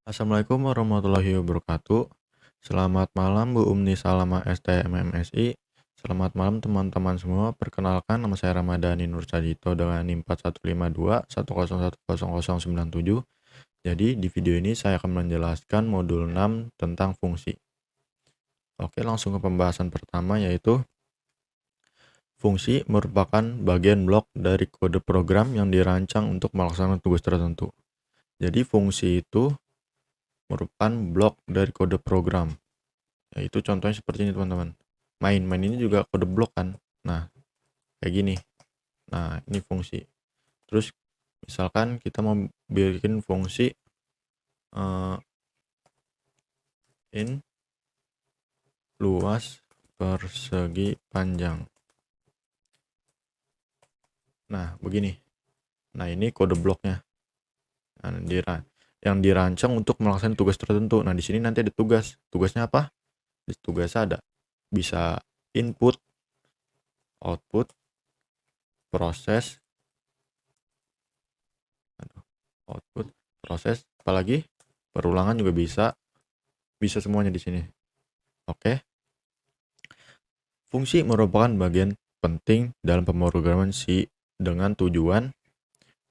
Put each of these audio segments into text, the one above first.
Assalamualaikum warahmatullahi wabarakatuh. Selamat malam Bu Umni Salama STMMSI. Selamat malam teman-teman semua. Perkenalkan nama saya Ramadhani Nur Sajito dengan NIM 415210100097. Jadi di video ini saya akan menjelaskan modul 6 tentang fungsi. Oke, langsung ke pembahasan pertama yaitu fungsi merupakan bagian blok dari kode program yang dirancang untuk melaksanakan tugas tertentu. Jadi fungsi itu merupakan blok dari kode program. Yaitu contohnya seperti ini teman-teman. Main ini juga kode blok kan. Nah, kayak gini. Nah, ini fungsi. Terus misalkan kita mau bikin fungsi in luas persegi panjang. Nah, begini. Nah, ini kode bloknya. Nah, yang dirancang untuk melaksanakan tugas tertentu. Nah, di sini nanti ada tugas. Tugasnya apa? Di tugasnya ada bisa input, output, proses, apalagi perulangan juga bisa semuanya di sini. Oke. Fungsi merupakan bagian penting dalam pemrograman C dengan tujuan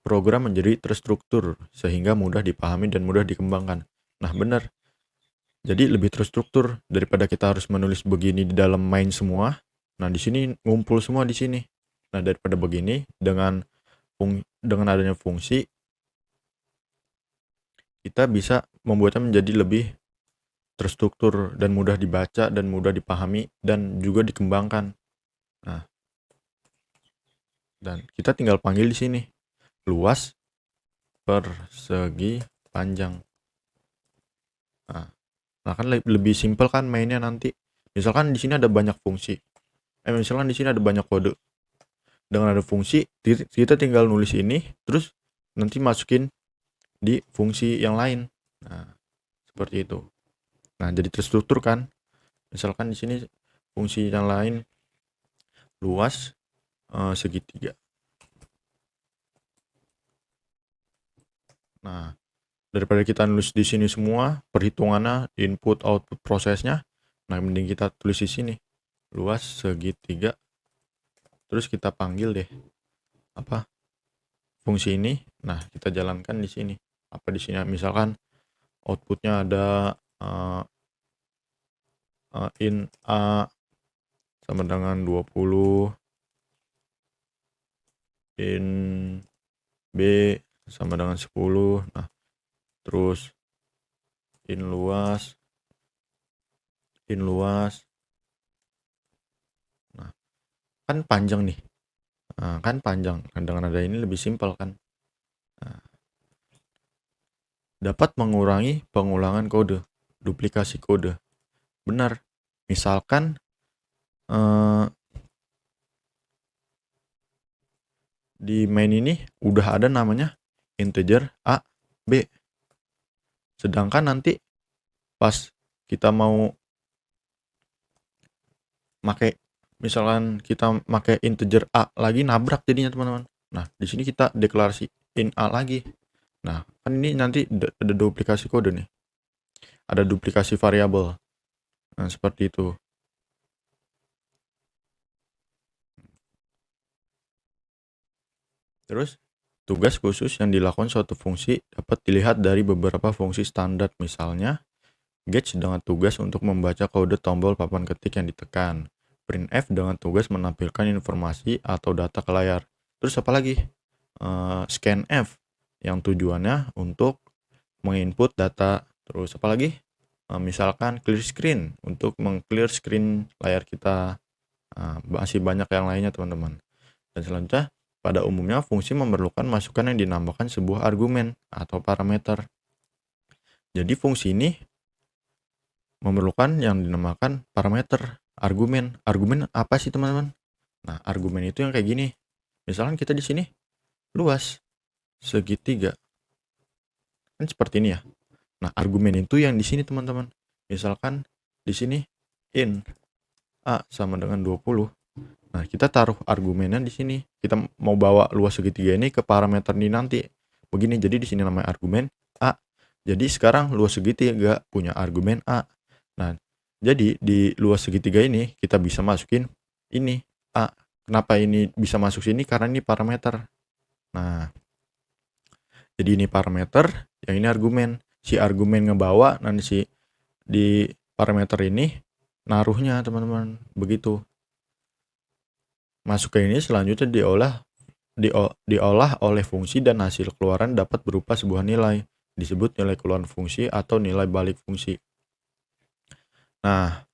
program menjadi terstruktur sehingga mudah dipahami dan mudah dikembangkan. Nah, benar. Jadi lebih terstruktur daripada kita harus menulis begini di dalam main semua. Nah, di sini ngumpul semua di sini. Nah, daripada begini dengan adanya fungsi kita bisa membuatnya menjadi lebih terstruktur dan mudah dibaca dan mudah dipahami dan juga dikembangkan. Nah, dan kita tinggal panggil di sini luas persegi panjang. Nah kan lebih simpel kan mainnya nanti. Misalkan di sini ada banyak fungsi. Misalkan di sini ada banyak kode. Dengan ada fungsi, kita tinggal nulis ini, terus nanti masukin di fungsi yang lain. Nah, seperti itu. Nah, jadi terstruktur kan. Misalkan di sini fungsi yang lain luas segitiga. Nah, daripada kita nulis di sini semua perhitungannya, input, output, prosesnya, nah mending kita tulis di sini luas segitiga. Terus kita panggil deh apa fungsi ini. Nah, kita jalankan di sini. Apa di sini? Misalkan outputnya ada in A sama dengan 20, in B sama dengan 10. Nah, terus in luas. Nah, kan panjang nih. Nah, kan panjang. Dengan ada ini lebih simpel kan. Nah, dapat mengurangi pengulangan kode, duplikasi kode. Benar. Misalkan di main ini udah ada namanya integer A, B. Sedangkan nanti pas kita mau misalkan kita pakai integer A lagi, nabrak jadinya teman-teman. Nah, di sini kita deklarasi in A lagi. Nah, kan ini nanti ada duplikasi kode nih. Ada duplikasi variabel. Nah, seperti itu. Terus, tugas khusus yang dilakukan suatu fungsi dapat dilihat dari beberapa fungsi standar, misalnya Get dengan tugas untuk membaca kode tombol papan ketik yang ditekan. Printf dengan tugas menampilkan informasi atau data ke layar. Terus apa lagi? Scanf yang tujuannya untuk menginput data. Terus apa lagi? Misalkan clear screen untuk meng-clear screen layar kita. Masih banyak yang lainnya teman-teman. Dan selanjutnya, pada umumnya fungsi memerlukan masukan yang dinamakan sebuah argumen atau parameter. Jadi fungsi ini memerlukan yang dinamakan parameter, argumen. Argumen apa sih teman-teman? Nah, argumen itu yang kayak gini. Misalkan kita di sini luas segitiga. Kan seperti ini ya. Nah, argumen itu yang di sini teman-teman. Misalkan di sini in A sama dengan 20. Nah, kita taruh argumennya di sini. Kita mau bawa luas segitiga ini ke parameter ini nanti. Begini, jadi di sini namanya argumen A. Jadi sekarang luas segitiga punya argumen A. Nah, jadi di luas segitiga ini kita bisa masukin ini A. Kenapa ini bisa masuk sini? Karena ini parameter. Nah, jadi ini parameter, yang ini argumen. Si argumen ngebawa, nanti si di parameter ini naruhnya teman-teman. Begitu. Masuk ke ini selanjutnya diolah oleh fungsi dan hasil keluaran dapat berupa sebuah nilai. Disebut nilai keluaran fungsi atau nilai balik fungsi. Nah,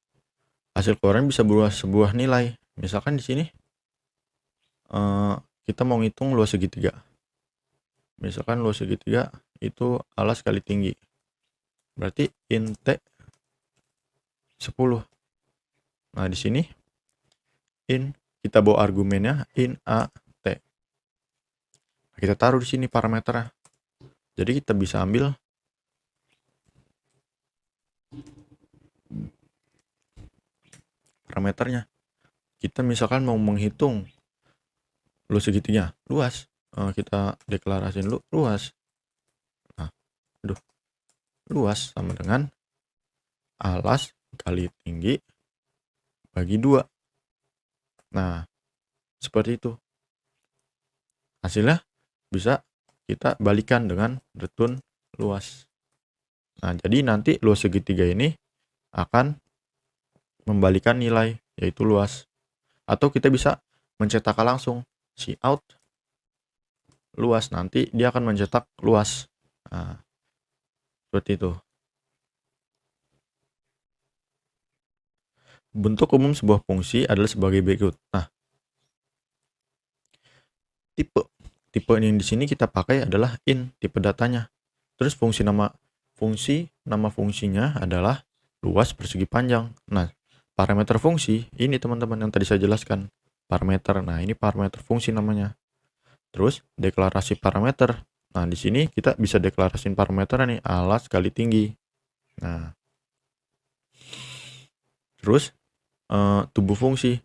hasil keluaran bisa berupa sebuah nilai. Misalkan di sini kita mau ngitung luas segitiga. Misalkan luas segitiga itu alas kali tinggi. Berarti in T 10. Nah, di sini in kita bawa argumennya in A T. Nah, kita taruh di sini parameternya. Jadi kita bisa ambil parameternya. Kita misalkan mau menghitung luas segitiga, luas. Kita deklarasiin dulu luas. Nah, luas sama dengan alas kali tinggi bagi 2. Nah, seperti itu. Hasilnya bisa kita balikan dengan return luas. Nah, jadi nanti luas segitiga ini akan membalikan nilai, yaitu luas. Atau kita bisa mencetak langsung cout luas, nanti dia akan mencetak luas. Nah, seperti itu. Bentuk umum sebuah fungsi adalah sebagai berikut. Nah, tipe yang di sini kita pakai adalah in, tipe datanya. Terus nama fungsinya adalah luas persegi panjang. Nah, parameter fungsi ini teman-teman yang tadi saya jelaskan. Parameter. Nah, ini parameter fungsi namanya. Terus deklarasi parameter. Nah, di sini kita bisa deklarasiin parameter nih, alas kali tinggi. Nah, terus tubuh fungsi.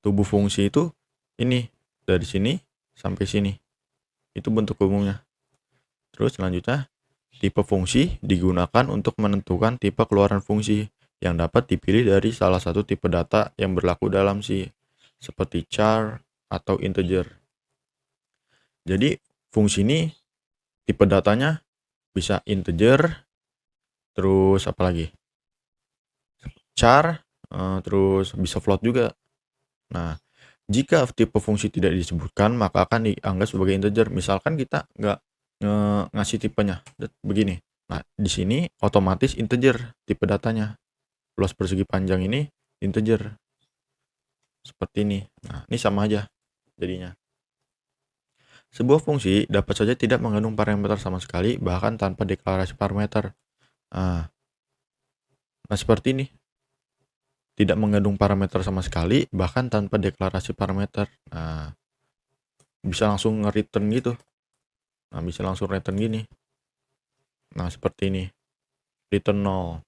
Tubuh fungsi itu ini dari sini sampai sini. Itu bentuk umumnya. Terus selanjutnya tipe fungsi digunakan untuk menentukan tipe keluaran fungsi yang dapat dipilih dari salah satu tipe data yang berlaku dalam si, seperti char atau integer. Jadi fungsi ini tipe datanya bisa integer, terus apa lagi? Char, terus bisa float juga. Nah, jika tipe fungsi tidak disebutkan, maka akan dianggap sebagai integer. Misalkan kita nggak ngasih tipenya begini. Nah, di sini otomatis integer tipe datanya. Luas persegi panjang ini integer. Seperti ini. Nah, ini sama aja jadinya. Sebuah fungsi dapat saja tidak mengandung parameter sama sekali, bahkan tanpa deklarasi parameter. Nah, seperti ini. Tidak mengandung parameter sama sekali, bahkan tanpa deklarasi parameter. Nah, bisa langsung nge-return gitu. Nah, bisa langsung return gini. Nah, seperti ini. Return 0.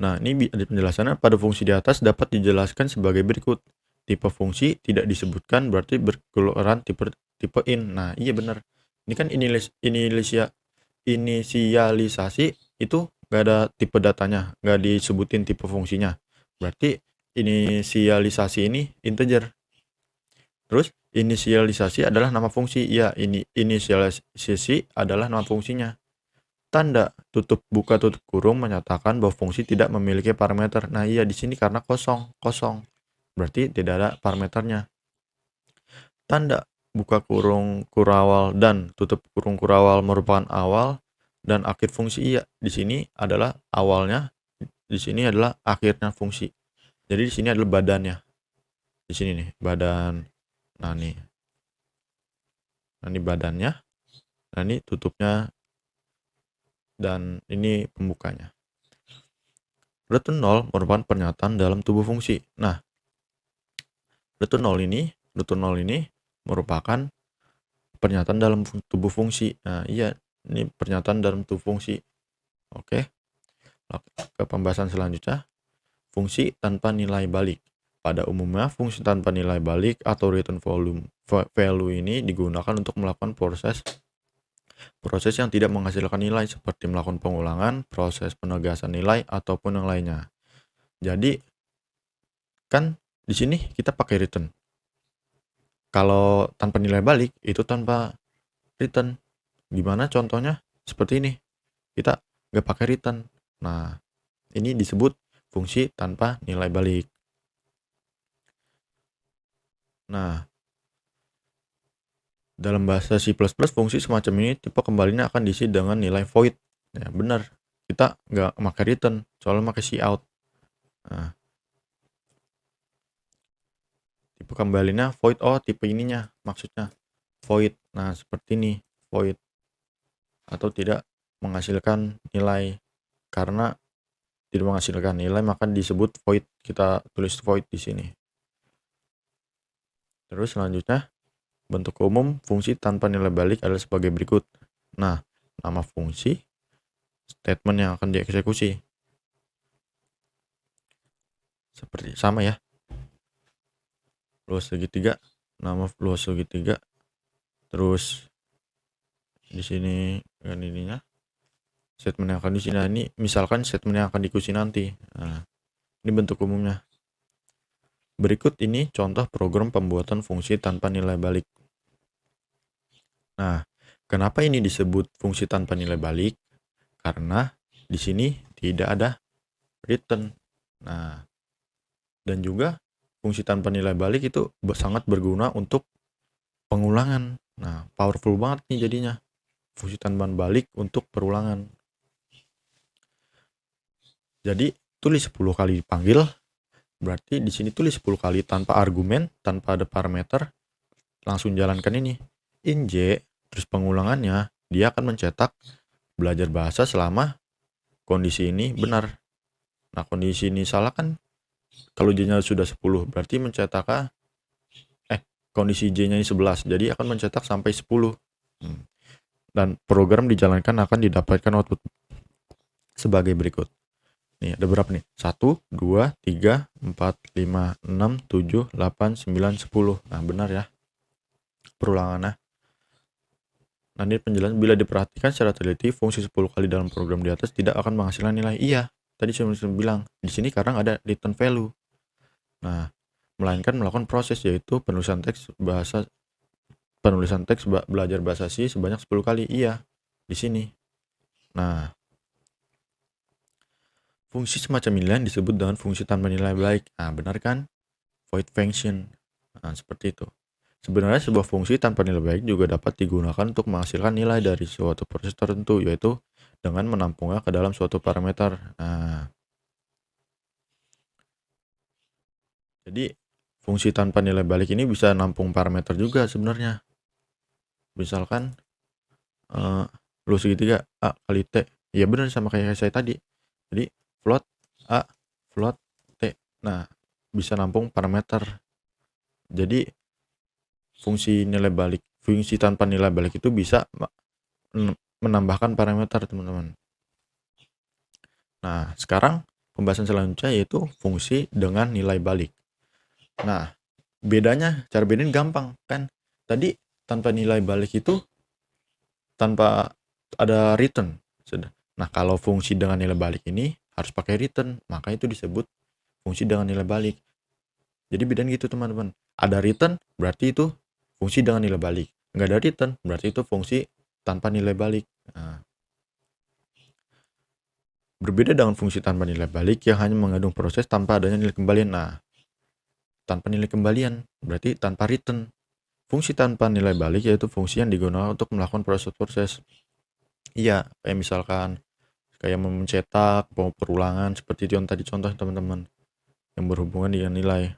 Nah, ini ada penjelasannya. Pada fungsi di atas dapat dijelaskan sebagai berikut. Tipe fungsi tidak disebutkan berarti berkeluaran tipe in. Nah, iya benar. Ini kan inisialisasi itu nggak ada tipe datanya, nggak disebutin tipe fungsinya. Berarti inisialisasi ini integer. Terus inisialisasi adalah nama fungsi. Ya, ini inisialisasi adalah nama fungsinya. Tanda tutup buka tutup kurung menyatakan bahwa fungsi tidak memiliki parameter. Nah, iya di sini karena kosong. Berarti tidak ada parameternya. Tanda buka kurung kurawal dan tutup kurung kurawal merupakan awal dan akhir fungsi. Iya, di sini adalah awalnya, di sini adalah akhirnya fungsi. Jadi di sini adalah badannya. Di sini nih, badan. Nah, ini badannya. Nah, ini tutupnya dan ini pembukanya. Return 0 merupakan pernyataan dalam tubuh fungsi. Nah, return 0 ini merupakan pernyataan dalam tubuh fungsi. Nah, iya, ini pernyataan dalam tubuh fungsi. Oke. Ke pembahasan selanjutnya, fungsi tanpa nilai balik. Pada umumnya, fungsi tanpa nilai balik atau return value ini digunakan untuk melakukan proses yang tidak menghasilkan nilai seperti melakukan pengulangan, proses penegasan nilai, ataupun yang lainnya. Jadi, kan di sini kita pakai return. Kalau tanpa nilai balik, itu tanpa return. Gimana contohnya? Seperti ini. Kita nggak pakai return. Nah, ini disebut fungsi tanpa nilai balik. Nah, dalam bahasa C++, fungsi semacam ini tipe kembalinya akan diisi dengan nilai void. Ya, benar. Kita nggak pakai return, soalnya pakai cout. Nah, tipe kembalinya void. Oh, tipe ininya maksudnya void. Nah, seperti ini, void. Atau tidak menghasilkan nilai. Karena tidak menghasilkan nilai, maka disebut void. Kita tulis void di sini. Terus selanjutnya, bentuk umum fungsi tanpa nilai balik adalah sebagai berikut. Nah, nama fungsi, statement yang akan dieksekusi. Seperti sama ya. Luas segitiga, nama luas segitiga. Terus di sini kan ininya. Statement yang akan diisi. Nah, ini misalkan statement yang akan diikuti nanti. Nah, ini bentuk umumnya. Berikut ini contoh program pembuatan fungsi tanpa nilai balik. Nah, kenapa ini disebut fungsi tanpa nilai balik? Karena di sini tidak ada return. Nah, dan juga fungsi tanpa nilai balik itu sangat berguna untuk pengulangan. Nah, powerful banget nih jadinya. Fungsi tanpa balik untuk perulangan. Jadi, tulis 10 kali dipanggil. Berarti di sini tulis 10 kali tanpa argumen, tanpa ada parameter. Langsung jalankan ini. InJ, terus pengulangannya, dia akan mencetak belajar bahasa selama kondisi ini benar. Nah, kondisi ini salah kan, kalau J-nya sudah 10, berarti mencetak kondisi J-nya ini 11, jadi akan mencetak sampai 10. Dan program dijalankan akan didapatkan output sebagai berikut. Nih, ada berapa nih? 1, 2, 3, 4, 5, 6, 7, 8, 9, 10. Nah, benar ya perulangannya. Nah, ini penjelasan bila diperhatikan secara teliti, fungsi 10 kali dalam program di atas tidak akan menghasilkan nilai. Iya, tadi saya bilang, di sini kadang ada return value. Nah, melainkan melakukan proses yaitu penulisan teks belajar bahasa C sebanyak 10 kali. Iya, di sini. Nah, fungsi semacam ini disebut dengan fungsi tanpa nilai balik. Nah, benar kan? Void function. Nah, seperti itu. Sebenarnya sebuah fungsi tanpa nilai balik juga dapat digunakan untuk menghasilkan nilai dari suatu proses tertentu, yaitu dengan menampungnya ke dalam suatu parameter. Nah, jadi fungsi tanpa nilai balik ini bisa nampung parameter juga sebenarnya. Misalkan luas segitiga A kali T. Ya benar sama kayak saya tadi. Jadi float A, float T. Nah, bisa nampung parameter. Jadi fungsi tanpa nilai balik itu bisa menambahkan parameter, teman-teman. Nah, sekarang pembahasan selanjutnya yaitu fungsi dengan nilai balik. Nah, cara bedain gampang kan? Tadi tanpa nilai balik itu tanpa ada return. Nah, kalau fungsi dengan nilai balik ini harus pakai return, maka itu disebut fungsi dengan nilai balik. Jadi bedain gitu, teman-teman. Ada return berarti itu fungsi dengan nilai balik. Nggak ada return berarti itu fungsi tanpa nilai balik. Nah, berbeda dengan fungsi tanpa nilai balik yang hanya mengandung proses tanpa adanya nilai kembalian. Nah, tanpa nilai kembalian berarti tanpa return. Fungsi tanpa nilai balik yaitu fungsi yang digunakan untuk melakukan proses-proses. Iya, kayak misalkan kayak mencetak, perulangan, seperti itu yang tadi contoh, teman-teman, yang berhubungan dengan nilai.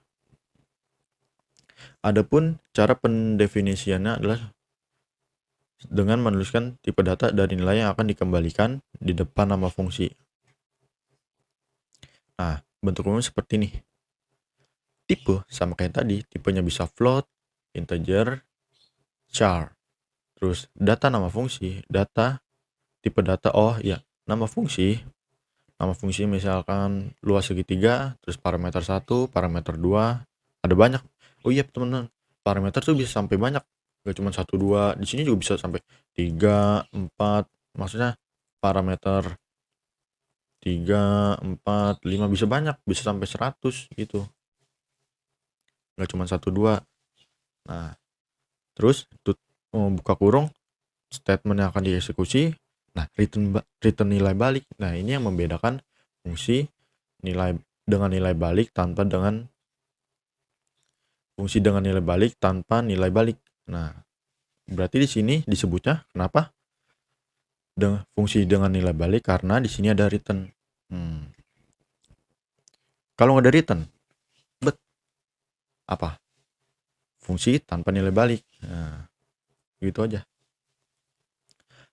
Adapun cara pendefinisiannya adalah dengan menuliskan tipe data dari nilai yang akan dikembalikan di depan nama fungsi. Nah, bentuk umumnya seperti ini. Tipe sama kayak tadi, tipenya bisa float, integer, char. Terus data nama fungsi, tipe data, nama fungsi Nama fungsi misalkan luas segitiga, terus parameter 1, parameter 2, ada banyak. Oh iya teman-teman, parameter tuh bisa sampai banyak, gak cuma 1, 2, di sini juga bisa sampai 3, 4, maksudnya parameter 3, 4, 5 bisa banyak, bisa sampai 100 gitu. Gak cuma 1, 2. Nah, terus buka kurung, statement yang akan dieksekusi. Nah, return nilai balik. Nah, ini yang membedakan fungsi dengan nilai balik fungsi dengan nilai balik tanpa nilai balik. Nah, berarti di sini disebutnya kenapa fungsi dengan nilai balik, karena di sini ada return. Kalau nggak ada return, apa? Fungsi tanpa nilai balik. Nah, gitu aja.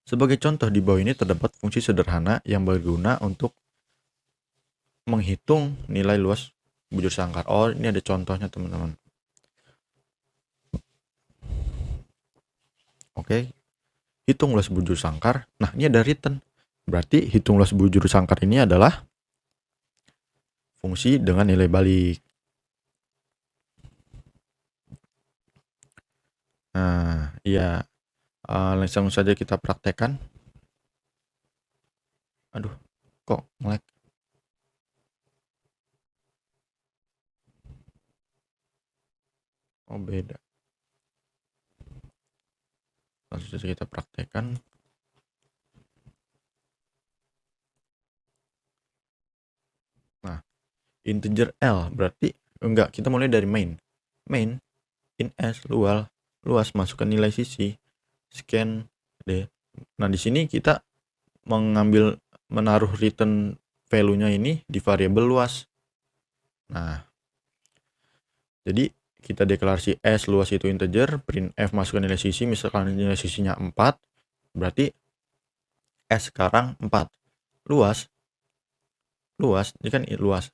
Sebagai contoh di bawah ini terdapat fungsi sederhana yang berguna untuk menghitung nilai luas bujur sangkar. Oh, ini ada contohnya teman-teman. Oke, hitung luas bujur sangkar. Nah, ini ada return. Berarti hitung luas bujur sangkar ini adalah fungsi dengan nilai balik. Nah, iya. Langsung saja kita praktekkan. Aduh, kok nge-lag? Oh, beda. Langsung saja kita praktekkan. Nah, integer L berarti enggak, kita mulai dari main in S luas masukkan nilai sisi, scan D. Nah, di sini kita menaruh return value-nya ini di variabel luas. Nah, jadi kita deklarasi S luas itu integer, printf masukkan nilai sisi, misalkan nilai sisinya 4, berarti S sekarang 4. Luas, ini kan luas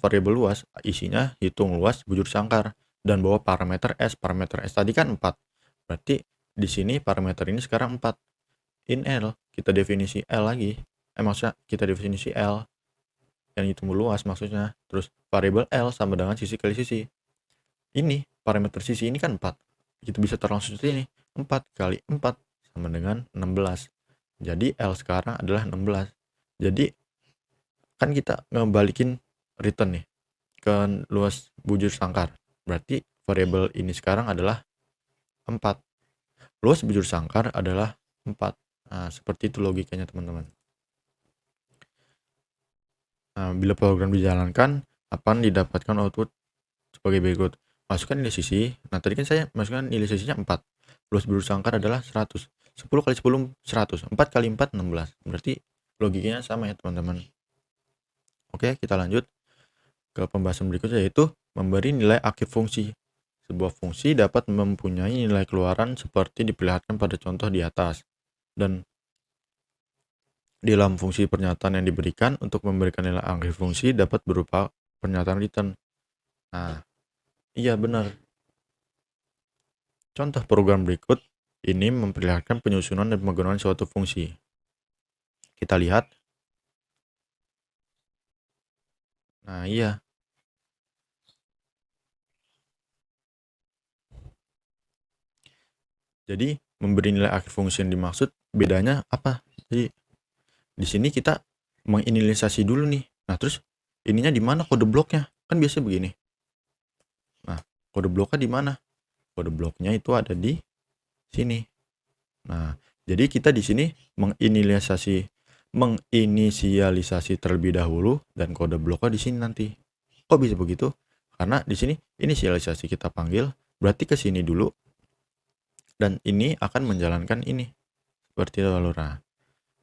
variabel luas, isinya hitung luas bujur sangkar dan bawa parameter S tadi kan 4. Berarti di sini parameter ini sekarang 4. In L, kita definisi L lagi. Maksudnya kita definisi L yang hitung luas maksudnya. Terus variabel L sama dengan sisi kali sisi. Ini parameter sisi ini kan 4. Kita bisa taruh langsung ini. 4 kali 4 sama dengan 16. Jadi L sekarang adalah 16. Jadi kan kita ngebalikin return nih ke luas bujur sangkar. Berarti variabel ini sekarang adalah 4. Luas bujur sangkar adalah 4. Nah, seperti itu logikanya teman-teman. Nah, bila program dijalankan, akan didapatkan output sebagai berikut. Masukkan nilai sisi. Nah, tadi kan saya masukkan nilai sisinya 4. Luas bujur sangkar adalah 100. 10 kali 10, 100. 4 kali 4, 16. Berarti logikanya sama ya teman-teman. Oke, kita lanjut ke pembahasan berikutnya, yaitu memberi nilai akhir fungsi. Sebuah fungsi dapat mempunyai nilai keluaran seperti diperlihatkan pada contoh di atas. Dan di dalam fungsi pernyataan yang diberikan untuk memberikan nilai akhir fungsi dapat berupa pernyataan return. Nah, iya benar. Contoh program berikut ini memperlihatkan penyusunan dan penggunaan suatu fungsi. Kita lihat. Nah, iya. Jadi, memberi nilai akhir fungsi yang dimaksud bedanya apa? Jadi, di sini kita menginisialisasi dulu nih. Nah, terus ininya di mana kode bloknya? Kan biasanya begini. Nah, kode bloknya di mana? Kode bloknya itu ada di sini. Nah, jadi kita di sini menginisialisasi terlebih dahulu dan kode bloknya di sini nanti. Kok bisa begitu? Karena di sini inisialisasi kita panggil, berarti ke sini dulu dan ini akan menjalankan ini. Seperti itu alurnya.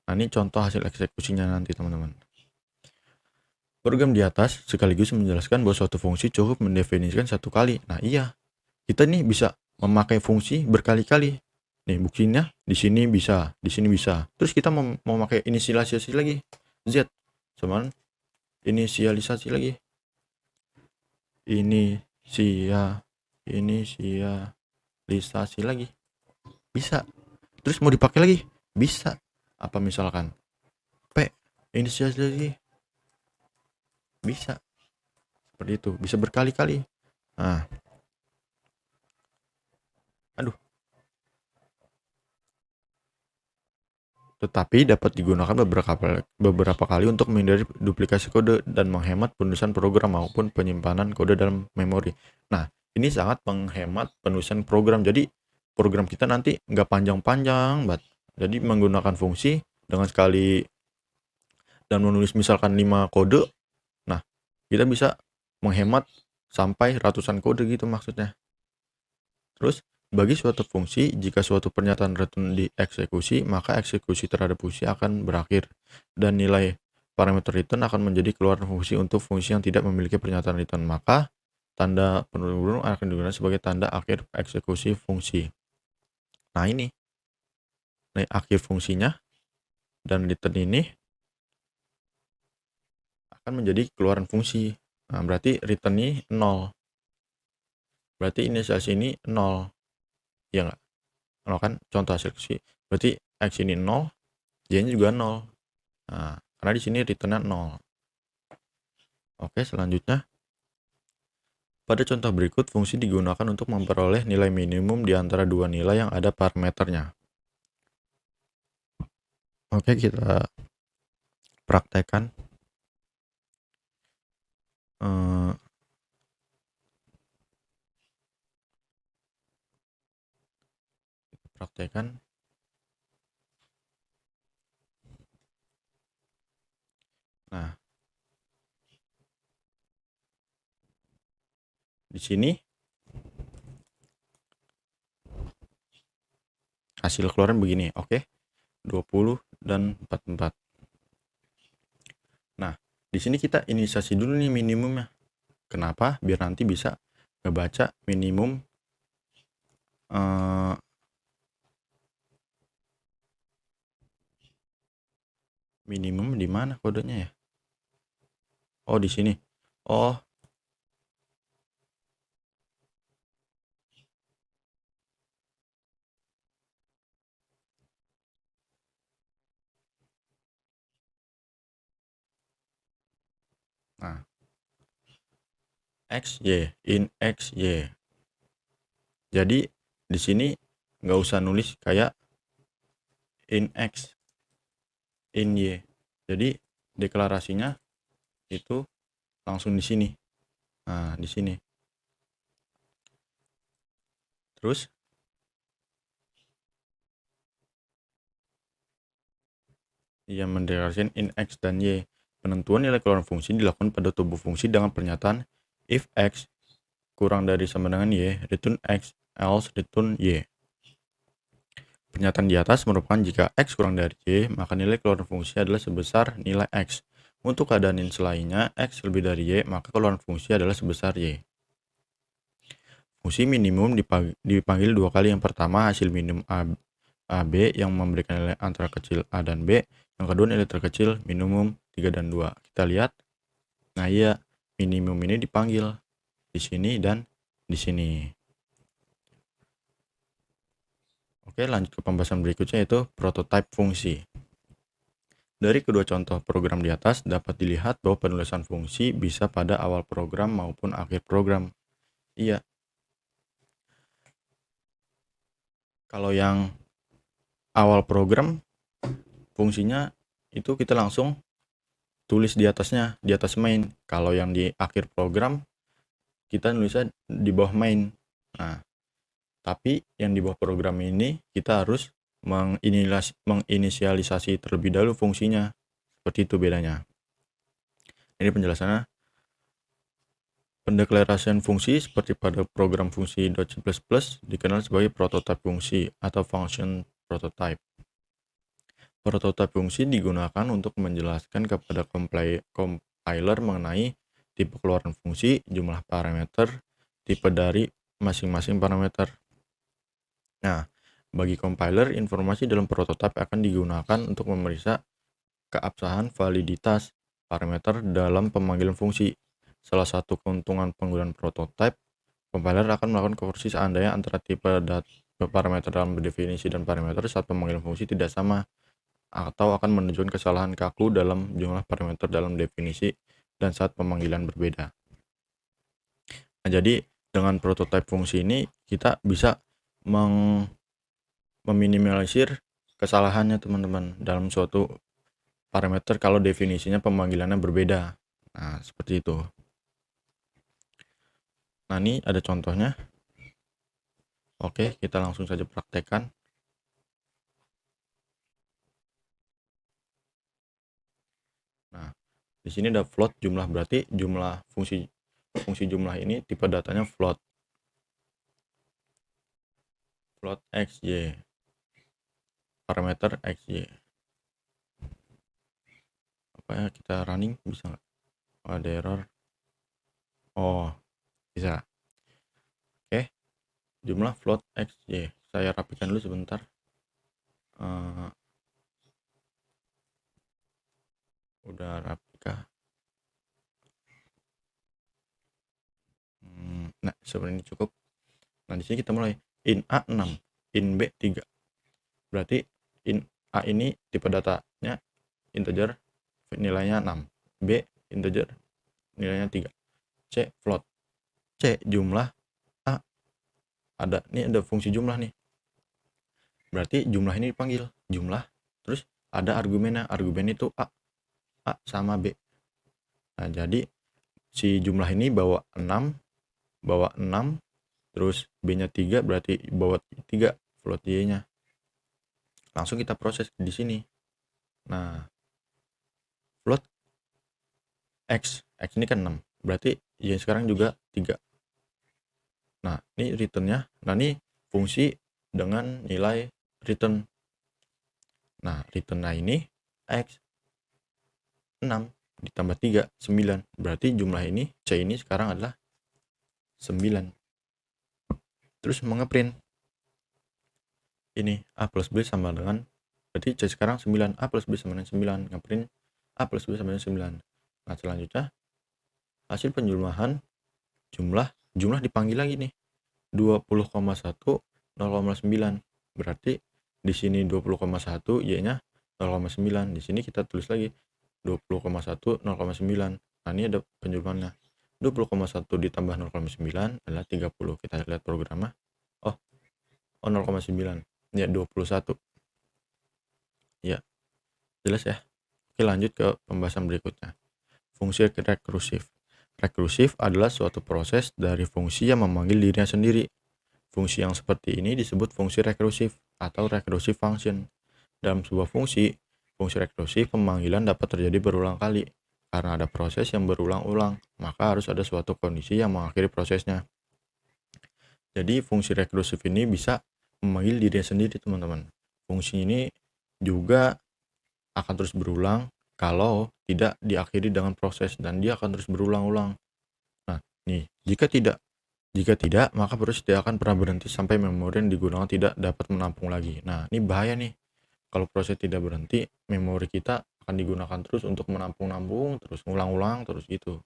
Nah, ini contoh hasil eksekusinya nanti teman-teman. Program di atas sekaligus menjelaskan bahwa suatu fungsi cukup mendefinisikan satu kali. Nah, iya. Kita nih bisa memakai fungsi berkali-kali. Nih, buktinya di sini bisa, di sini bisa. Terus kita mau memakai inisialisasi lagi. Z sama inisialisasi lagi. Inisialisasi lagi. Bisa. Terus mau dipakai lagi? Bisa. Apa misalkan P inisialisasi lagi. Bisa seperti itu, bisa berkali-kali. Nah, aduh, tetapi dapat digunakan beberapa kali untuk menghindari duplikasi kode dan menghemat penulisan program maupun penyimpanan kode dalam memori. Nah, ini sangat menghemat penulisan program. Jadi, program kita nanti nggak panjang-panjang banget. Jadi, menggunakan fungsi dengan sekali dan menulis misalkan 5 kode, nah, kita bisa menghemat sampai ratusan kode gitu maksudnya. Terus, bagi suatu fungsi, jika suatu pernyataan return dieksekusi, maka eksekusi terhadap fungsi akan berakhir, dan nilai parameter return akan menjadi keluaran fungsi untuk fungsi yang tidak memiliki pernyataan return. Maka, tanda penurunan akan digunakan sebagai tanda akhir eksekusi fungsi. Nah ini, akhir fungsinya, dan return ini akan menjadi keluaran fungsi. Nah, berarti return ini 0. Berarti inisialisasi ini 0. Ya nggak? 0 kan? Contoh eksekusi. Berarti X ini 0, Y-nya juga 0. Nah, karena di sini return-nya 0. Oke, selanjutnya. Pada contoh berikut, fungsi digunakan untuk memperoleh nilai minimum di antara dua nilai yang ada parameternya. Oke, kita praktekkan. Nah, di sini hasil keluaran begini, oke? 20 dan 44. Nah, di sini kita inisialisasi dulu nih minimumnya. Kenapa? Biar nanti bisa ngebaca minimum minimum di mana kodenya ya? Oh, di sini. Oh. Nah, XY, in XY. Jadi di sini nggak usah nulis kayak in X, in Y. Jadi deklarasinya itu langsung di sini. Nah, di sini. Terus ia mendeklarasikan in X dan Y. Penentuan nilai keluaran fungsi dilakukan pada tubuh fungsi dengan pernyataan if X kurang dari sama dengan Y, return X, else return Y. Pernyataan di atas merupakan jika X kurang dari Y, maka nilai keluaran fungsi adalah sebesar nilai X. Untuk keadaan selainnya, X lebih dari Y, maka keluaran fungsi adalah sebesar Y. Fungsi minimum dipanggil dua kali. Yang pertama, hasil minimum AB yang memberikan nilai antara kecil A dan B. Yang kedua, nilai terkecil minimum 3 dan 2. Kita lihat. Nah, iya, minimum ini dipanggil di sini dan di sini. Oke, lanjut ke pembahasan berikutnya, yaitu prototype fungsi. Dari kedua contoh program di atas dapat dilihat bahwa penulisan fungsi bisa pada awal program maupun akhir program. Iya. Kalau yang awal program, fungsinya itu kita langsung tulis di atasnya, di atas main. Kalau yang di akhir program, kita nulisnya di bawah main. Nah, tapi yang di bawah program ini kita harus menginisialisasi terlebih dahulu fungsinya. Seperti itu bedanya. Ini penjelasannya. Pendeklarasian fungsi seperti pada program fungsi .C++ dikenal sebagai prototype fungsi atau function prototype. Prototype fungsi digunakan untuk menjelaskan kepada compiler mengenai tipe keluaran fungsi, jumlah parameter, tipe dari masing-masing parameter. Nah, bagi compiler, informasi dalam prototype akan digunakan untuk memeriksa keabsahan validitas parameter dalam pemanggilan fungsi. Salah satu keuntungan penggunaan prototype, compiler akan melakukan konversi seandainya antara tipe parameter dalam definisi dan parameter saat pemanggilan fungsi tidak sama, atau akan menunjukkan kesalahan kaku dalam jumlah parameter dalam definisi dan saat pemanggilan berbeda. Nah, jadi dengan prototype fungsi ini kita bisa meminimalisir kesalahannya teman-teman dalam suatu parameter kalau definisinya pemanggilannya berbeda. Nah, seperti itu. Nah, ini ada contohnya. Oke, kita langsung saja praktekkan. Nah, di sini ada float jumlah, berarti jumlah fungsi jumlah ini tipe datanya float xy, parameter xy. Apa ya, kita running bisa nggak? Ada error. Oh, bisa. Oke, jumlah float xy. Saya rapikan dulu sebentar. Udah rapikah? Nah, sebenarnya cukup. Nah, di sini kita mulai. In A 6, in B 3. Berarti in A ini tipe datanya integer, nilainya 6. B integer, nilainya 3. C float. C jumlah. A ada fungsi jumlah nih. Berarti jumlah ini dipanggil jumlah, terus ada argumennya. Argumen itu A sama B. Nah, jadi si jumlah ini bawa 6, terus B-nya 3, berarti bawa 3 float Y-nya. Langsung kita proses di sini. Nah, float X ini kan 6, berarti Y sekarang juga 3. Nah, ini returnnya. Nah, ini fungsi dengan nilai return. Nah, returnnya ini X 6 ditambah 3, 9. Berarti jumlah ini, C ini sekarang adalah 9. Terus mengeprint ini A plus B sama dengan, berarti C sekarang 9, A plus B sama dengan 9. Ngeprint A plus B sama dengan 9. Nah, selanjutnya hasil penjumlahan jumlah dipanggil lagi nih. 20,1 0,9. Berarti di sini 20,1, Y-nya 0,9. Di sini kita tulis lagi 20,1 0,9. Nah, ini ada penjumlahannya. 20,1 ditambah 0,9 adalah 30. Kita lihat programnya. Oh 0,9. Ya, 21. Ya, jelas ya. Oke, lanjut ke pembahasan berikutnya. Fungsi rekursif. Rekursif adalah suatu proses dari fungsi yang memanggil dirinya sendiri. Fungsi yang seperti ini disebut fungsi rekursif atau recursive function. Dalam sebuah fungsi rekursif pemanggilan dapat terjadi berulang kali. Karena ada proses yang berulang-ulang, maka harus ada suatu kondisi yang mengakhiri prosesnya. Jadi fungsi rekursif ini bisa memanggil dirinya sendiri, teman-teman. Fungsi ini juga akan terus berulang kalau tidak diakhiri dengan proses, dan dia akan terus berulang-ulang. Nah, nih, jika tidak, maka proses tidak akan pernah berhenti sampai memori yang digunakan tidak dapat menampung lagi. Nah, ini bahaya nih. Kalau proses tidak berhenti, memori kita akan digunakan terus untuk menampung-nampung, terus ngulang-ulang, terus gitu.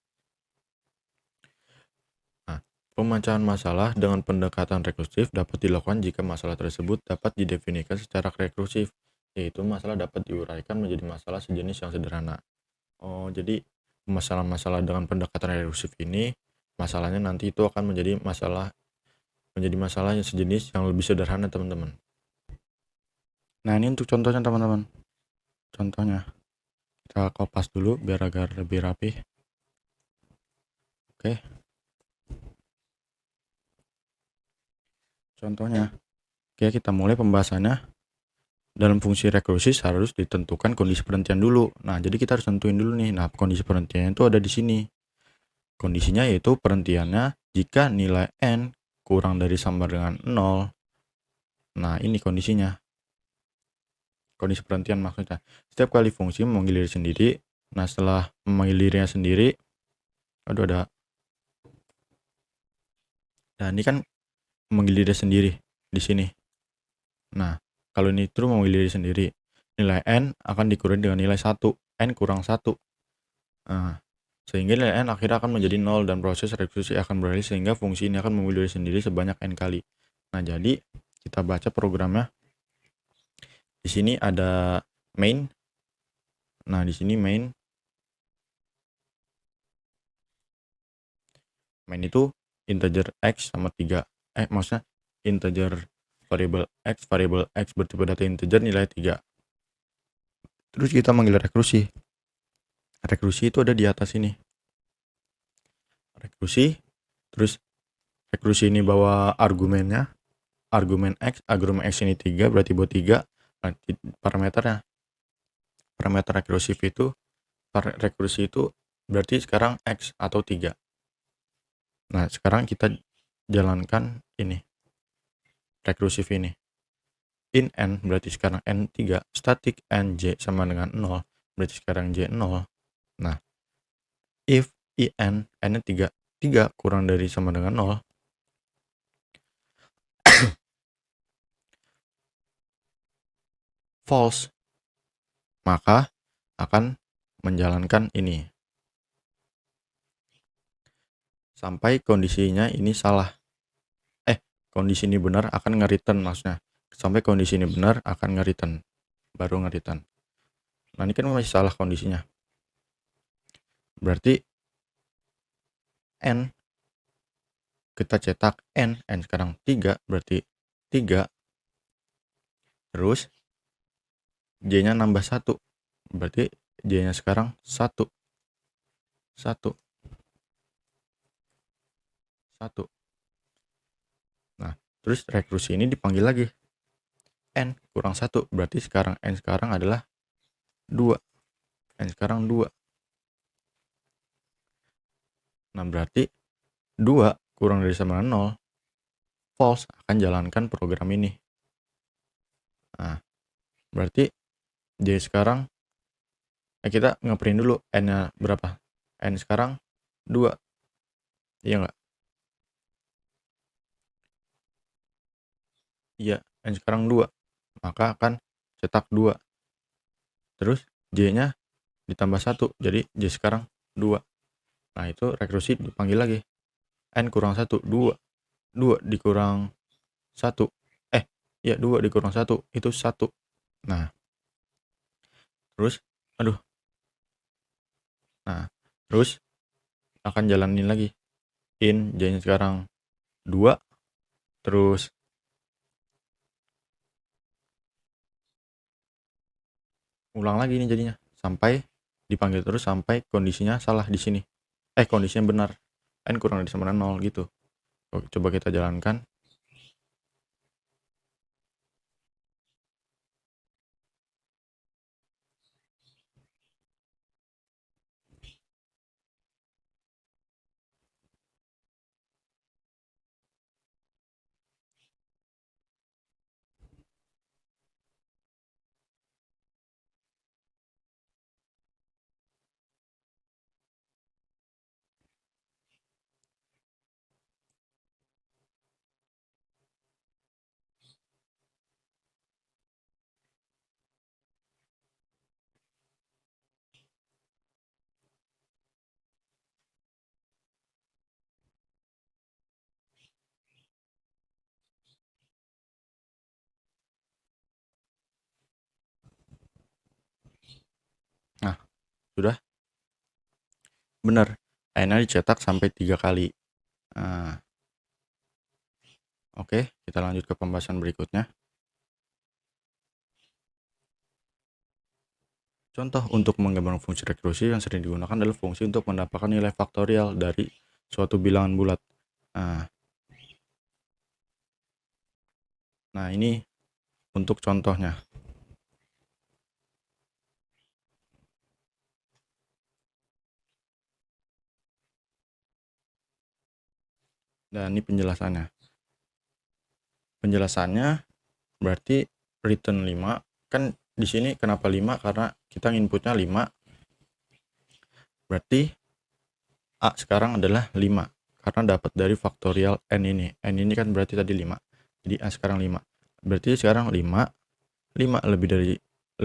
Nah, pemecahan masalah dengan pendekatan rekursif dapat dilakukan jika masalah tersebut dapat didefinisikan secara rekursif, yaitu masalah dapat diuraikan menjadi masalah sejenis yang sederhana. Oh, jadi masalah-masalah dengan pendekatan rekursif ini, masalahnya nanti itu akan menjadi masalah yang sejenis yang lebih sederhana, teman-teman. Nah, ini untuk contohnya, teman-teman. Contohnya kita kopas dulu biar agar lebih rapi. Oke, contohnya. Oke, kita mulai pembahasannya. Dalam fungsi rekursif harus ditentukan kondisi perhentian dulu. Nah, jadi kita harus tentuin dulu nih. Nah, kondisi perhentiannya itu ada di sini. Kondisinya yaitu perhentiannya jika nilai n kurang dari sama dengan 0. Nah, ini kondisinya. Kondisi perhentian maksudnya. Setiap kali fungsi memanggil diri sendiri, nah setelah memanggil dirinya sendiri, nah ini kan memanggil diri sendiri di sini. Nah, kalau ini true memanggil diri sendiri, nilai n akan dikurangi dengan nilai 1, n kurang 1. Nah, sehingga nilai n akhirnya akan menjadi 0 dan proses rekursif akan berakhir sehingga fungsi ini akan memanggil diri sendiri sebanyak n kali. Nah, jadi kita baca programnya. Di sini ada main. Nah, di sini main. Main itu integer x sama 3. Maksudnya integer variable x bertipe data integer nilai 3. Terus kita manggil rekursi. Rekursi itu ada di atas ini. Rekursi, terus rekursi ini bawa argumennya. Argumen x ini 3, berarti buat 3. Nanti parameternya. Parameter rekursi itu berarti sekarang x atau 3. Nah, sekarang kita jalankan ini. Rekursif ini. In n berarti sekarang n3, static nj sama dengan 0, berarti sekarang j 0. Nah, if in n-nya 3 kurang dari sama dengan 0, false, maka akan menjalankan ini sampai kondisinya ini salah. Kondisi ini benar akan nge-return, maksudnya sampai kondisi ini benar akan nge-return, baru nge-return. Nah, ini kan masih salah kondisinya, berarti n kita cetak n sekarang 3, berarti 3, terus j nya nambah 1, berarti j nya sekarang 1. Nah, terus rekursi ini dipanggil lagi. N kurang 1, berarti sekarang n sekarang adalah 2. N sekarang 2. Nah, berarti 2 kurang dari sama 0, false, akan jalankan program ini. Nah, berarti j sekarang kita ngeprint dulu n-nya berapa. N sekarang 2. Iya nggak? Iya, n sekarang 2. Maka akan cetak 2. Terus j-nya ditambah 1, jadi j sekarang 2. Nah, itu rekursi dipanggil lagi. N kurang 1, 2. 2 dikurang 1. 2 dikurang 1, itu 1. Nah, terus, Nah, terus akan jalanin lagi. In, j-nya sekarang 2, terus ulang lagi nih jadinya. Sampai dipanggil terus sampai kondisinya salah di sini. Kondisinya benar. N kurang dari sama 0 gitu. Coba kita jalankan. Nah, sudah benar. N-nya dicetak sampai 3 kali. Nah, oke, kita lanjut ke pembahasan berikutnya. Contoh untuk menggambarkan fungsi rekursi yang sering digunakan adalah fungsi untuk mendapatkan nilai faktorial dari suatu bilangan bulat. Nah, ini untuk contohnya. Dan ini penjelasannya. Penjelasannya berarti return 5. Kan di sini kenapa 5? Karena kita inputnya 5. Berarti A sekarang adalah 5. Karena dapat dari faktorial n ini. N ini kan berarti tadi 5. Jadi A sekarang 5. Berarti sekarang 5. 5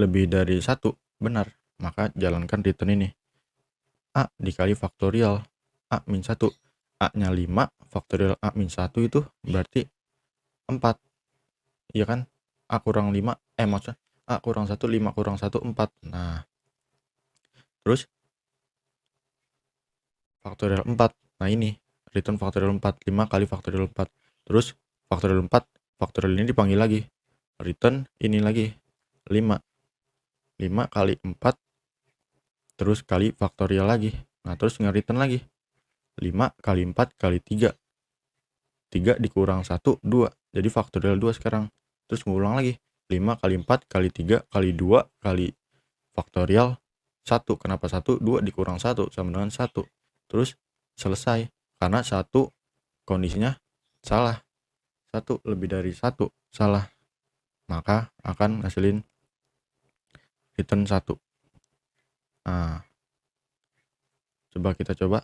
lebih dari 1. Benar. Maka jalankan return ini. A dikali faktorial A min 1. A-nya 5, faktorial A min 1 itu berarti 4. Iya kan? A kurang 5, maksudnya A kurang 1, 5 kurang 1, 4. Nah, terus faktorial 4. Nah, ini return faktorial 4, 5 kali faktorial 4. Terus faktorial 4, faktorial ini dipanggil lagi, return ini lagi 5 kali 4 terus kali faktorial lagi. Nah terus nge-return lagi 5 kali 4 kali 3 dikurang 1, 2, jadi faktorial 2 sekarang. Terus ngulang lagi 5 kali 4 kali 3 kali 2 kali faktorial 1. Kenapa 1? 2 dikurang 1 sama dengan 1. Terus selesai, karena 1 kondisinya salah, 1 lebih dari 1 salah, maka akan ngasilin return 1. Nah coba kita coba.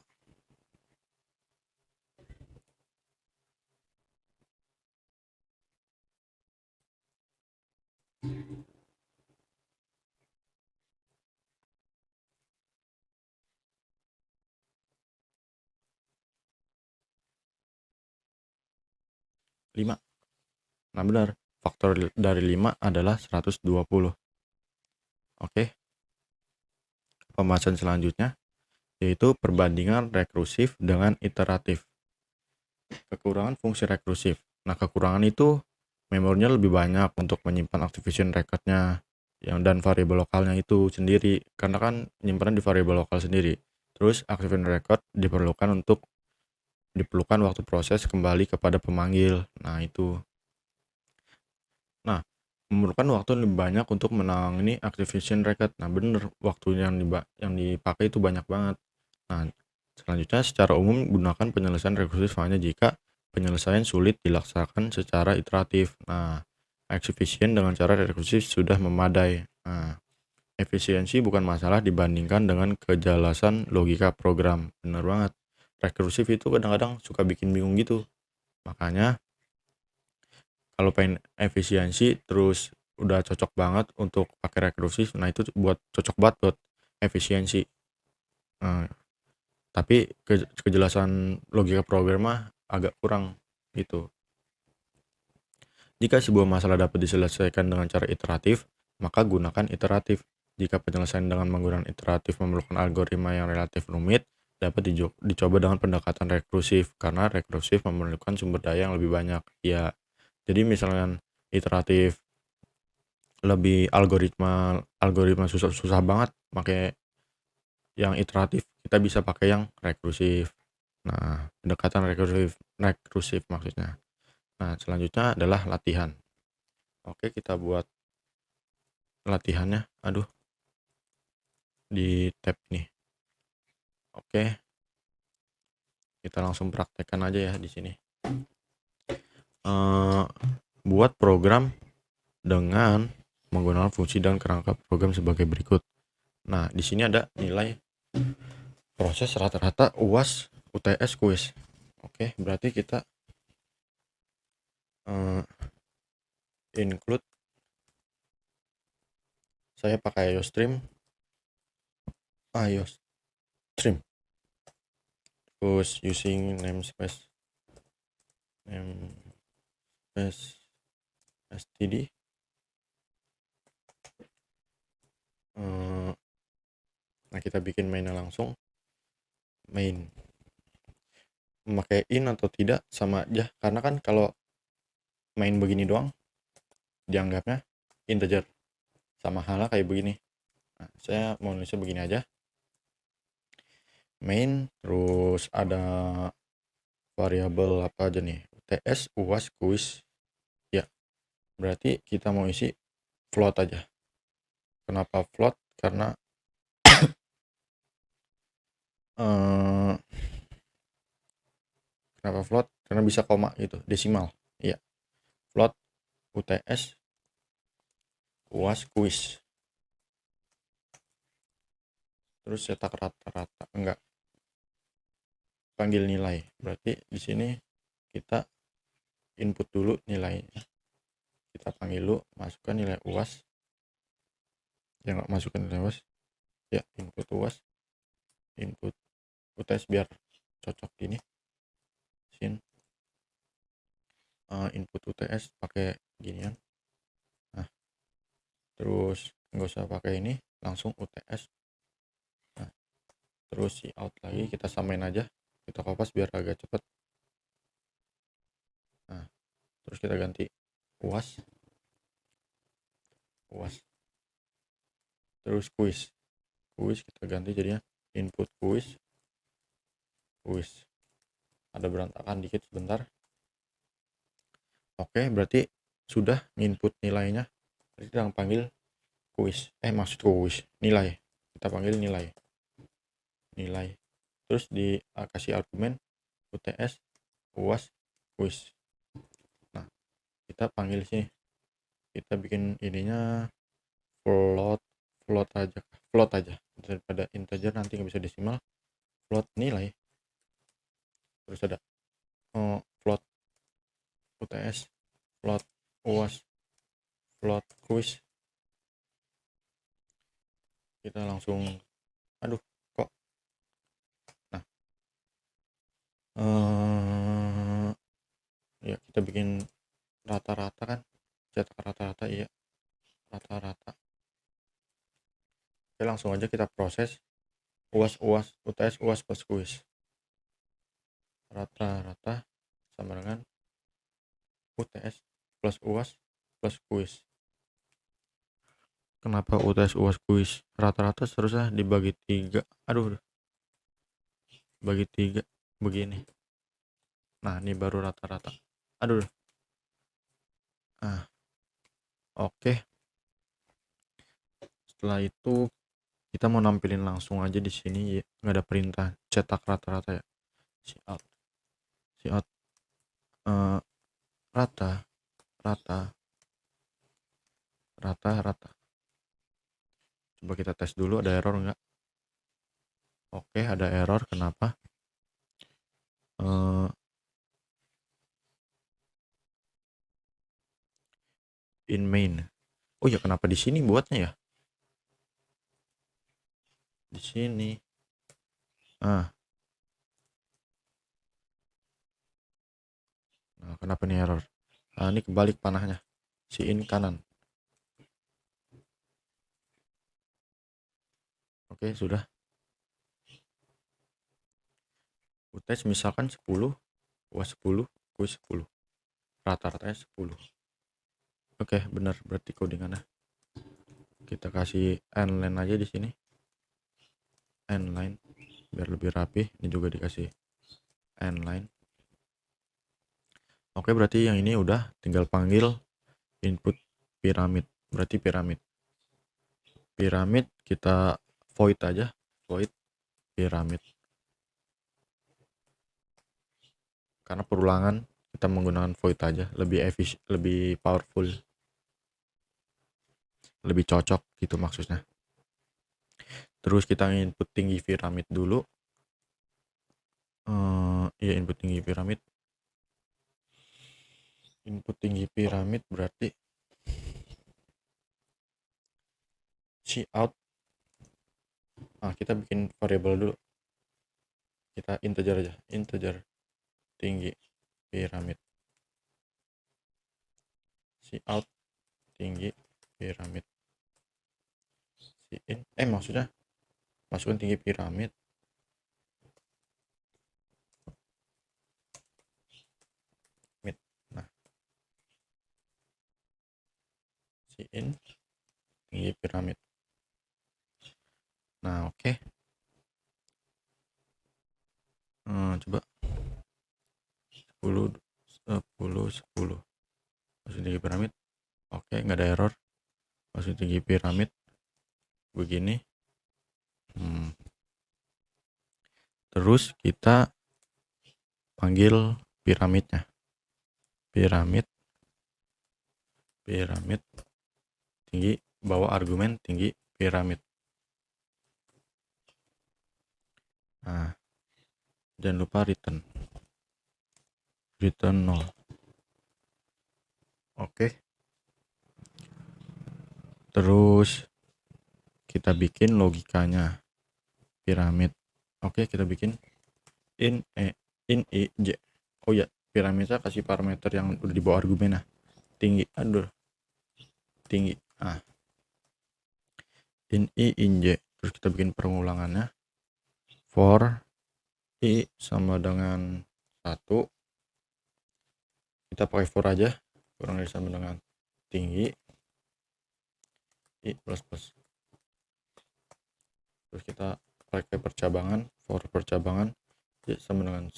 Lima. Nah benar, faktor dari 5 adalah 120. Oke, pembahasan selanjutnya yaitu perbandingan rekursif dengan iteratif. Kekurangan fungsi rekursif. Nah kekurangan itu memorinya lebih banyak untuk menyimpan activation record-nya dan variabel lokalnya itu sendiri, karena kan nyimpan di variabel lokal sendiri. Terus activation record diperlukan waktu proses kembali kepada pemanggil. Nah itu. Nah, memerlukan waktu lebih banyak untuk menangani activation record. Nah, bener, waktu yang dipakai itu banyak banget. Nah, selanjutnya secara umum gunakan penyelesaian rekursif hanya jika penyelesaian sulit dilaksanakan secara iteratif. Nah, execution dengan cara rekursif sudah memadai. Nah, efisiensi bukan masalah dibandingkan dengan kejelasan logika program. Bener banget. Rekursif itu kadang-kadang suka bikin bingung gitu. Makanya kalau pengen efisiensi terus udah cocok banget untuk pakai rekursif, nah itu cocok banget buat efisiensi. Tapi kejelasan logika program mah agak kurang gitu. Jika sebuah masalah dapat diselesaikan dengan cara iteratif, maka gunakan iteratif. Jika penyelesaian dengan menggunakan iteratif memerlukan algoritma yang relatif rumit, dapat dicoba dengan pendekatan rekursif, karena rekursif memerlukan sumber daya yang lebih banyak. Ya, jadi misalnya iteratif lebih algoritma susah banget, pakai yang iteratif kita bisa pakai yang rekursif. Nah, pendekatan rekursif maksudnya. Nah, selanjutnya adalah latihan. Oke, kita buat latihannya. Aduh, di tab ini. Oke, kita langsung praktekkan aja ya di sini. Buat program dengan menggunakan fungsi dan kerangka program sebagai berikut. Nah, di sini ada nilai proses rata-rata UAS UTS kuis. Oke, berarti kita include, saya pakai IOStream terus using namespace std. Nah, kita bikin mainnya langsung. Main memakai in atau tidak sama aja, karena kan kalau main begini doang dianggapnya integer, sama halnya kayak begini. Nah, saya mau nulisnya begini aja, main, terus ada variabel apa aja nih, UTS, UAS, kuis ya. Berarti kita mau isi float aja. Kenapa float? Karena kenapa float? Karena bisa koma gitu, desimal. Iya, float UTS UAS kuis. Terus cetak rata-rata, enggak, panggil nilai. Berarti di sini kita input dulu nilainya. Kita panggil dulu, masukkan nilai UAS. Yang masukkan nilai UAS ya, input UAS, input UTS biar cocok gini. Sin input UTS pakai ginian. Nah, terus nggak usah pakai ini, langsung UTS. Nah, terus si out lagi kita samain aja Kita kopas biar agak cepat. Nah, terus kita ganti uas, terus kuis kita ganti jadinya input kuis. Ada berantakan dikit sebentar. Oke, berarti sudah input nilainya. Berarti kita panggil nilai. Kita panggil nilai. Terus dikasih argumen UTS, UAS, kuis. Nah, kita panggil sini. Kita bikin ininya float aja. Daripada integer nanti nggak bisa desimal. Float nilai. Terus ada float UTS, float UAS, float kuis. Kita langsung kok. Nah, ya kita bikin rata-rata kan, cetak rata-rata, iya rata-rata. Oke, langsung aja kita proses UAS UTS UAS plus kuis. Rata-rata sama dengan UTS plus UAS plus kuis. Kenapa UTS UAS kuis? Rata-rata seharusnya dibagi 3. Bagi 3 begini. Nah, ini baru rata-rata. Oke. Setelah itu kita mau nampilin langsung aja di sini ya, nggak ada perintah cetak rata-rata ya. Cout rata. Coba kita tes dulu ada error nggak. Oke, ada error. Kenapa? In main. Oh ya, kenapa di sini buatnya ya? Di sini. Nah, kenapa nih error? Ini kebalik panahnya. Si in kanan. Oke, sudah. UTS misalkan 10, UAS 10, kuis 10. Rata-ratanya 10. Oke, benar berarti codingannya. Kita kasih endline aja di sini. Endline biar lebih rapi. Ini juga dikasih endline. Oke, berarti yang ini udah tinggal panggil input piramid. Berarti piramid kita void aja, void piramid. Karena perulangan kita menggunakan void aja, lebih powerful, lebih cocok gitu maksudnya. Terus kita input tinggi piramid dulu. Input tinggi piramid. Input tinggi piramid berarti cout. Kita bikin variabel dulu. Kita integer aja, integer tinggi piramid. Cout tinggi piramid. Maksudnya masukkan tinggi piramid. Nah, in tinggi piramid. Nah, oke. Coba 10 masuk tinggi piramid. Oke, nggak ada error. Masuk tinggi piramid begini. Terus kita panggil piramidnya. Piramid tinggi, bawa argumen tinggi piramid. Nah, jangan lupa return 0. Oke. Terus kita bikin logikanya piramid. Oke, kita bikin in ij. Oh ya, piramidnya kasih parameter yang udah dibawa argumennya. Tinggi, tinggi. In i in j. Terus kita bikin pengulangannya for I sama dengan 1. Kita pakai for aja, kurang dari sama dengan tinggi I plus plus. Terus kita pakai percabangan, for percabangan J sama dengan 1.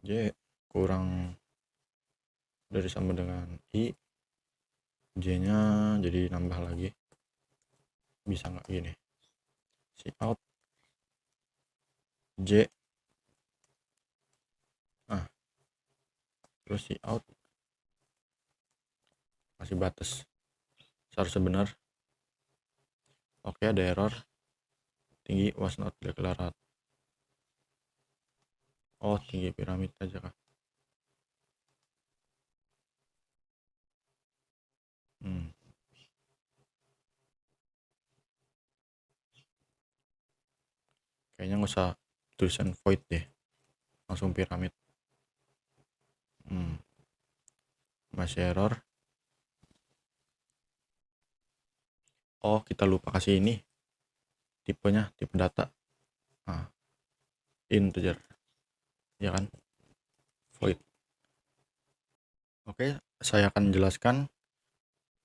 J kurang dari sama dengan I, J nya jadi nambah lagi. Bisa nggak gini, si out J, terus si out masih batas seharusnya benar. Oke, ada error, tinggi was not declared. Oh, tinggi piramid aja kah? Kayaknya nggak usah tulisan void deh, langsung piramid. Masih error. Oh, kita lupa kasih ini tipenya, tipe data. Integer, ya kan? Void. Oke, saya akan jelaskan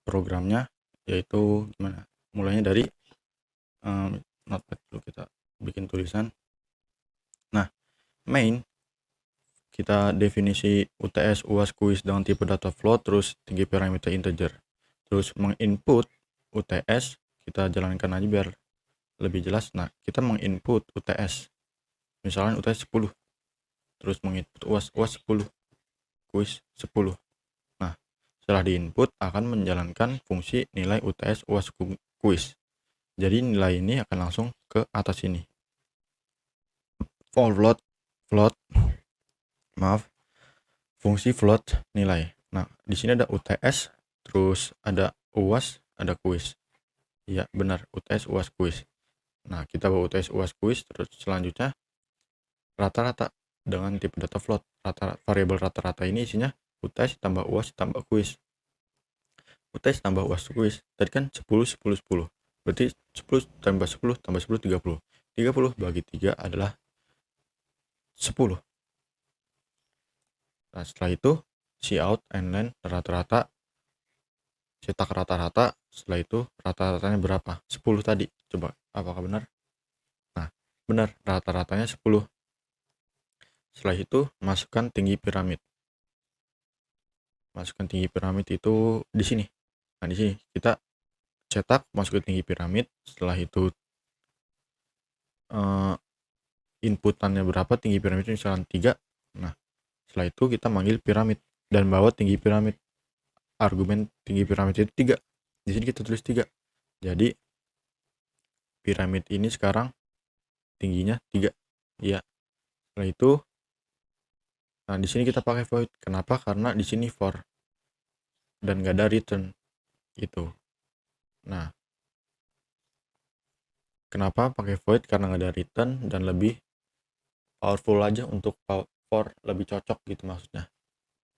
programnya, yaitu gimana. Mulainya dari notepad dulu, kita bikin tulisan. Nah, main kita definisi UTS UAS kuis dengan tipe data float, terus tinggi parameter integer. Terus menginput UTS, kita jalankan aja biar lebih jelas. Nah, kita menginput UTS, misalnya UTS 10, terus menginput UAS 10, kuis 10. Nah, setelah diinput akan menjalankan fungsi nilai UTS UAS kuis. Jadi nilai ini akan langsung ke atas ini. Fungsi float nilai. Nah, di sini ada UTS, terus ada UAS, ada kuis. Iya, benar, UTS UAS kuis. Nah, kita bawa UTS UAS kuis, terus selanjutnya rata-rata dengan tipe data float. Variabel rata-rata ini isinya UTS tambah UAS tambah kuis. UTS tambah UAS kuis. Tadi kan 10 10 10. Berarti 10 tambah 10 tambah 10 30. 30 bagi 3 adalah 10. Nah, setelah itu cout and len rata-rata, cetak rata-rata. Setelah itu rata-ratanya berapa? 10 tadi. Coba apakah benar? Nah, benar, rata-ratanya 10. Setelah itu masukkan tinggi piramid. Masukkan tinggi piramid itu di sini. Nah, di sini kita cetak masuk ke tinggi piramid. Setelah itu inputannya berapa, tinggi piramid itu misalkan 3. Nah, setelah itu kita manggil piramid dan bawa tinggi piramid. Argumen tinggi piramid itu 3. Di sini kita tulis 3. Jadi piramid ini sekarang tingginya 3. Ya. Setelah itu, nah di sini kita pakai void. Kenapa? Karena di sini for dan nggak ada return itu. Nah, kenapa pakai void? Karena nggak ada return dan lebih powerful aja untuk for, lebih cocok gitu maksudnya.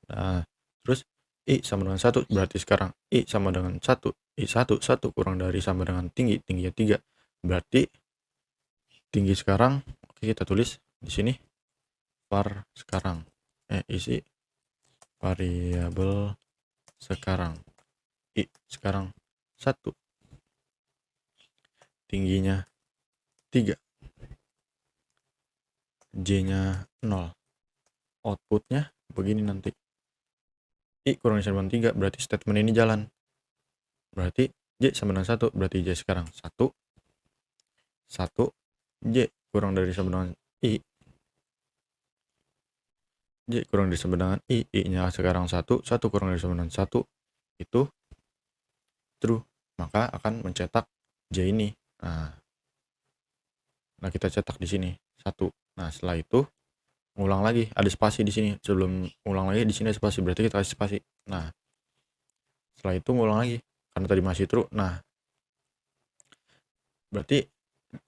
Nah, terus I sama dengan 1, berarti sekarang I sama dengan 1. I 1 kurang dari sama dengan tingginya 3. Berarti tinggi sekarang, oke, kita tulis di sini var sekarang. Isi variabel sekarang. I sekarang 1. Tingginya 3. J-nya 0. Outputnya begini nanti. I kurang dari sama dengan 3, berarti statement ini jalan. Berarti J sama dengan 1, berarti J sekarang 1. J kurang dari sama dengan I. J kurang dari sama dengan I. I-nya sekarang 1. 1 kurang dari sama dengan 1. Itu true. Maka akan mencetak J ini. Nah, kita cetak di sini 1. Nah, setelah itu ngulang lagi, ada spasi di sini. Sebelum ngulang lagi di sini ada spasi, berarti kita kasih spasi. Nah, setelah itu ngulang lagi karena tadi masih true. Nah, berarti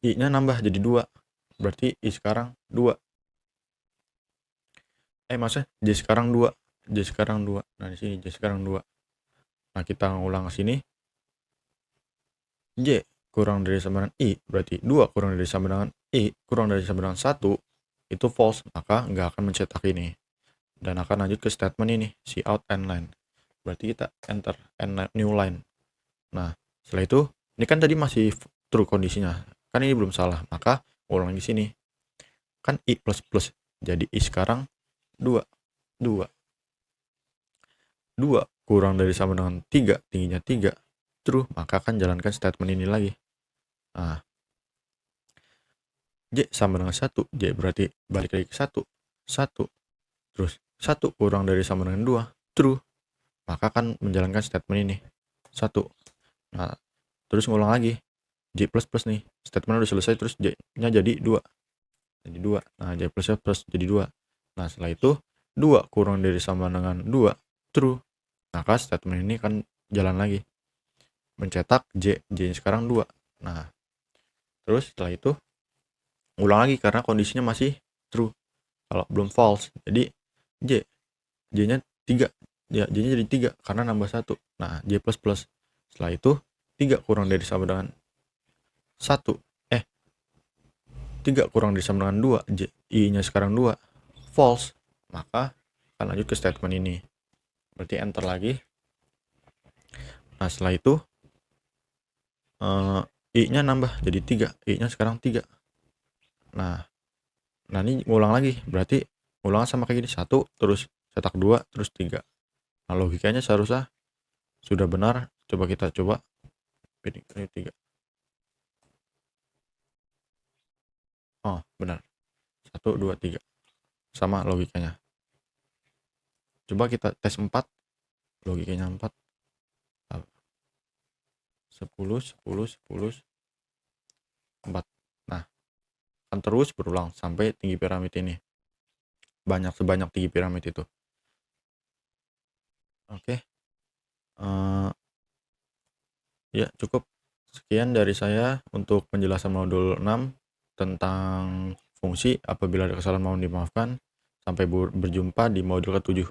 I-nya nambah jadi 2. Berarti I sekarang 2. Maksudnya J sekarang 2. J sekarang 2. Nah, di sini J sekarang 2. Nah, kita ngulang ke sini. J kurang dari sama dengan I, berarti 2 kurang dari sama dengan I kurang dari sama dengan 1 itu false, maka nggak akan mencetak ini. Dan akan lanjut ke statement ini, cout end line. Berarti kita enter new line. Nah, setelah itu, ini kan tadi masih true kondisinya. Kan ini belum salah, maka ulang di sini. Kan I plus plus. Jadi I sekarang 2. 2. 2 kurang dari sama dengan 3, tingginya 3. True, maka akan jalankan statement ini lagi. Nah, J sama dengan 1. J berarti balik lagi ke 1. 1. Terus 1 kurang dari sama dengan 2. True, maka akan menjalankan statement ini. 1. Nah, terus ngulang lagi. J plus plus nih. Statement udah selesai, terus J-nya jadi 2. Jadi 2. Nah, J plus plus jadi 2. Nah, setelah itu 2 kurang dari sama dengan 2. True. Maka statement ini kan jalan lagi. Mencetak J. J sekarang 2. Nah, terus setelah itu ulang lagi karena kondisinya masih true. Kalau belum false. Jadi J. J-nya 3. Ya, J-nya jadi 3 karena nambah 1. Nah, J plus plus. Setelah itu 3 kurang dari sama dengan 1. 3 kurang dari sama dengan 2. I-nya sekarang 2. False. Maka akan lanjut ke statement ini. Berarti enter lagi. Nah, setelah itu I-nya nambah jadi 3. I-nya sekarang 3. Nah ini ulang lagi. Berarti ulang sama kayak gini. 1, terus cetak 2, terus 3. Nah, logikanya seharusnya sudah benar. Coba kita coba. Ini 3. Oh, benar. 1, 2, 3. Sama logikanya. Coba kita tes 4. Logikanya 4. 10, 10, 10, 4. Nah, akan terus berulang sampai tinggi piramid ini. Sebanyak tinggi piramid itu. Oke. Ya, cukup. Sekian dari saya untuk penjelasan modul 6 tentang fungsi. Apabila ada kesalahan mohon dimaafkan. Sampai berjumpa di modul ke-7.